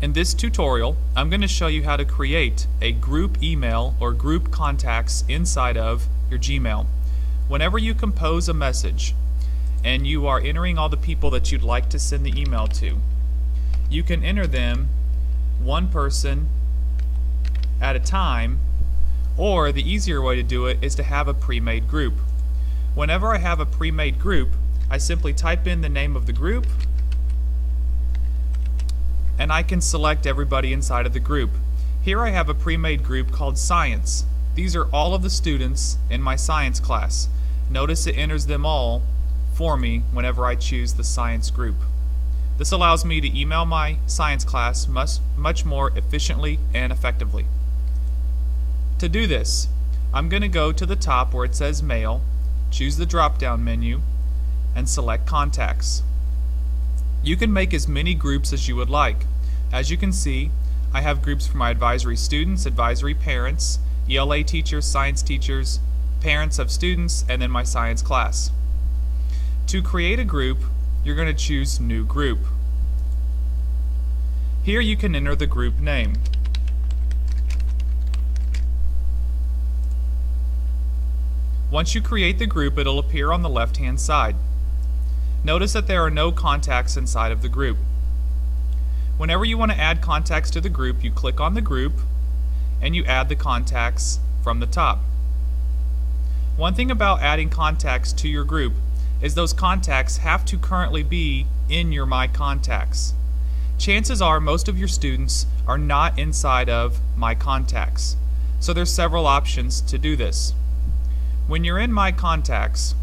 In this tutorial, I'm going to show you how to create a group email or group contacts inside of your Gmail. Whenever you compose a message and you are entering all the people that you'd like to send the email to, you can enter them one person at a time, or the easier way to do it is to have a pre-made group. Whenever I have a pre-made group, I simply type in the name of the group and I can select everybody inside of the group. Here I have a pre-made group called Science. These are all of the students in my science class. Notice it enters them all for me whenever I choose the science group. This allows me to email my science class much more efficiently and effectively. To do this, I'm going to go to the top where it says Mail, choose the drop-down menu, and select Contacts. You can make as many groups as you would like. As you can see, I have groups for my advisory students, advisory parents, ELA teachers, science teachers, parents of students, and then my science class. To create a group, you're going to choose New Group. Here you can enter the group name. Once you create the group, it'll appear on the left-hand side. Notice that there are no contacts inside of the group. Whenever you want to add contacts to the group, you click on the group and you add the contacts from the top. One thing about adding contacts to your group is those contacts have to currently be in your My Contacts. Chances are most of your students are not inside of My Contacts, so there's several options to do this. When you're in My Contacts,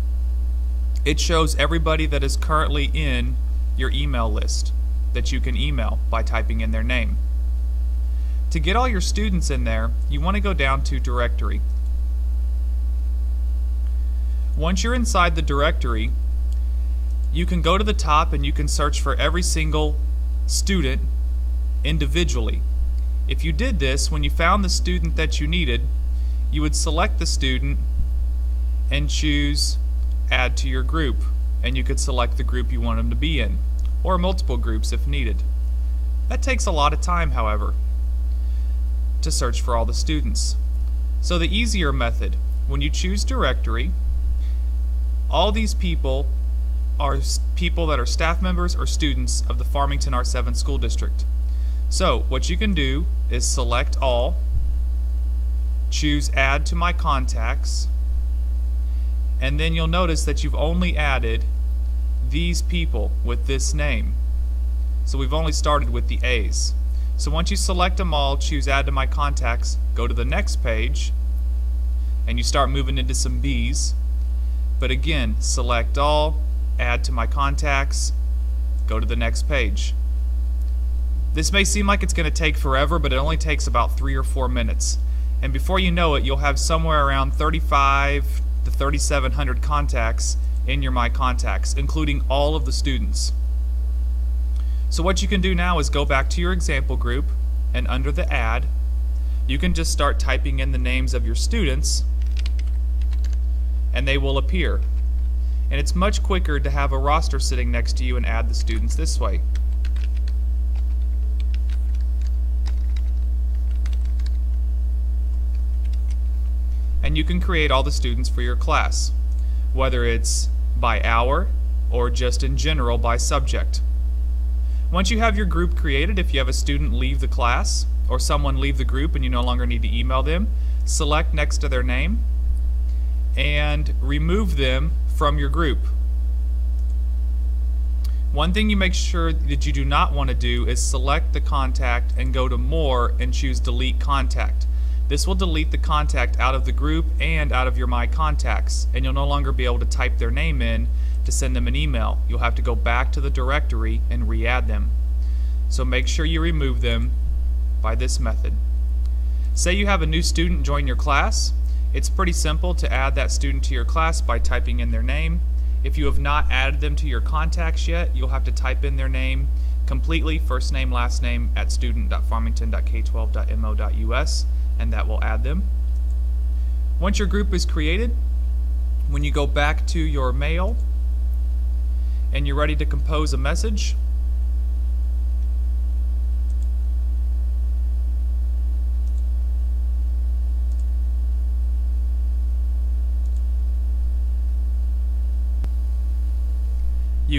it shows everybody that is currently in your email list that you can email by typing in their name. To get all your students in there, you want to go down to Directory. Once you're inside the directory, you can go to the top and you can search for every single student individually. If you did this, when you found the student that you needed, you would select the student and choose Add to your group, and you could select the group you want them to be in, or multiple groups if needed. That takes a lot of time, however, to search for all the students. So the easier method, when you choose Directory, all these people are people that are staff members or students of the Farmington R7 School District. So what you can do is select All, choose Add to My Contacts, and then you'll notice that you've only added these people with this name. So we've only started with the A's. So once you select them all, choose Add to My Contacts, go to the next page, and you start moving into some B's. But again, select All, Add to My Contacts, go to the next page. This may seem like it's going to take forever, but it only takes about 3 or 4 minutes. And before you know it, you'll have somewhere around 35 to 3,700 contacts in your My Contacts, including all of the students. So what you can do now is go back to your example group, and under the Add, you can just start typing in the names of your students, and they will appear. And it's much quicker to have a roster sitting next to you and add the students this way. And you can create all the students for your class, whether it's by hour or just in general by subject. Once you have your group created, if you have a student leave the class or someone leave the group and you no longer need to email them, select next to their name and remove them from your group. One thing you make sure that you do not want to do is select the contact and go to More and choose Delete Contact. This will delete the contact out of the group and out of your My Contacts, and you'll no longer be able to type their name in to send them an email. You'll have to go back to the directory and re-add them. So make sure you remove them by this method. Say you have a new student join your class. It's pretty simple to add that student to your class by typing in their name. If you have not added them to your contacts yet, you'll have to type in their name completely, first name, last name, at student.farmington.k12.mo.us, and that will add them. Once your group is created, when you go back to your mail and you're ready to compose a message,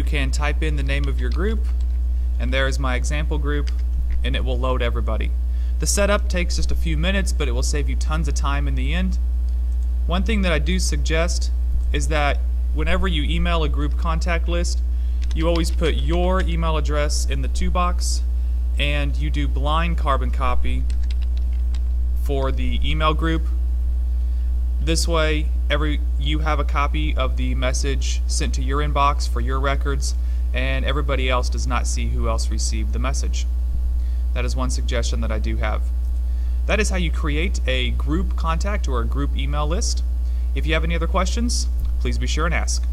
can type in the name of your group, and there is my example group, and it will load everybody. The setup takes just a few minutes, but it will save you tons of time in the end. One thing that I do suggest is that whenever you email a group contact list, you always put your email address in the to box, and you do blind carbon copy for the email group. This way, you have a copy of the message sent to your inbox for your records, and everybody else does not see who else received the message. That is one suggestion that I do have. That is how you create a group contact or a group email list. If you have any other questions, please be sure and ask.